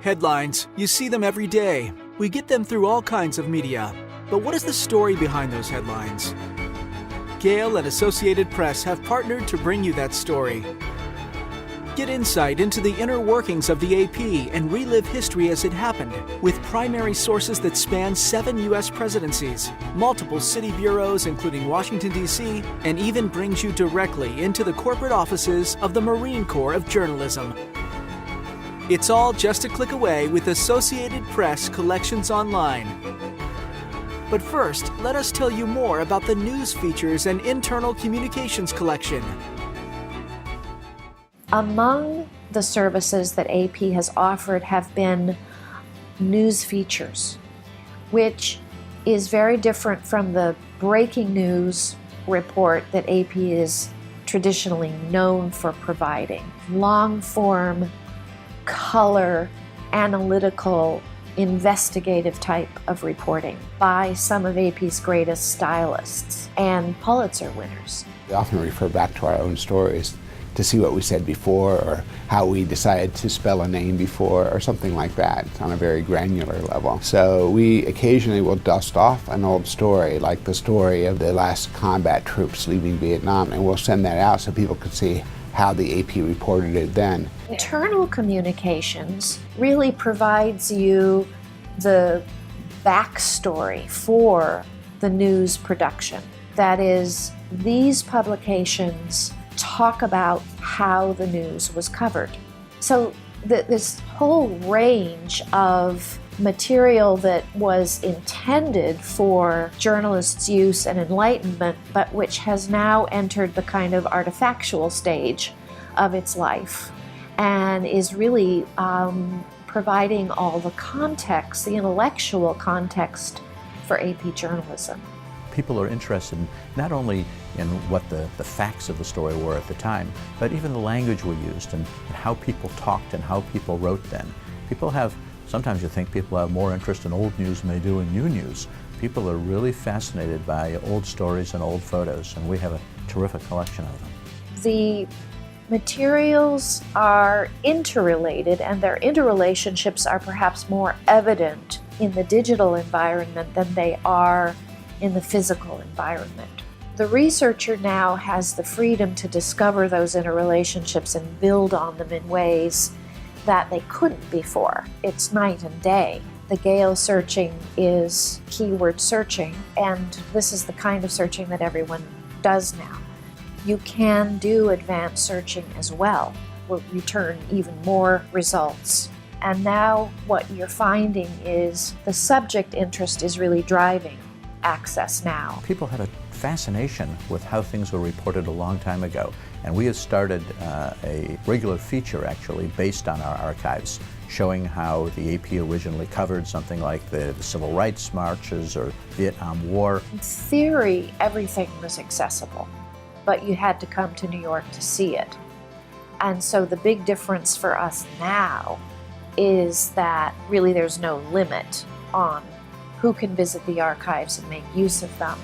Headlines, you see them every day. We get them through all kinds of media. But what is the story behind those headlines? Gale and Associated Press have partnered to bring you that story. Get insight into the inner workings of the AP and relive history as it happened, with primary sources that span 7 U.S. presidencies, multiple city bureaus including Washington, D.C., and even brings you directly into the corporate offices of the Marine Corps of Journalism. It's all just a click away with Associated Press Collections Online. But first, let us tell you more about the news features and internal communications collection. Among the services that AP has offered have been news features, which is very different from the breaking news report that AP is traditionally known for providing. Long-form, color, analytical, investigative type of reporting by some of AP's greatest stylists and Pulitzer winners. We often refer back to our own stories to see what we said before or how we decided to spell a name before or something like that on a very granular level. So we occasionally will dust off an old story, like the story of the last combat troops leaving Vietnam, and we'll send that out so people can see how the AP reported it then. Internal communications really provides you the backstory for the news production. That is, these publications talk about how the news was covered. So this whole range of material that was intended for journalists' use and enlightenment, but which has now entered the kind of artifactual stage of its life and is really providing all the context, the intellectual context for AP journalism. People are interested not only in what the facts of the story were at the time, but even the language we used and how people talked and how people wrote then. Sometimes you think people have more interest in old news than they do in new news. People are really fascinated by old stories and old photos, and we have a terrific collection of them. The materials are interrelated, and their interrelationships are perhaps more evident in the digital environment than they are in the physical environment. The researcher now has the freedom to discover those interrelationships and build on them in ways that they couldn't before. It's night and day. The Gale searching is keyword searching, and this is the kind of searching that everyone does now. You can do advanced searching as well, will return even more results. And now what you're finding is the subject interest is really driving access now. People had a fascination with how things were reported a long time ago, and we have started a regular feature actually based on our archives, showing how the AP originally covered something like the civil rights marches or Vietnam War. In theory, everything was accessible, but you had to come to New York to see it. And so the big difference for us now is that really there's no limit on who can visit the archives and make use of them.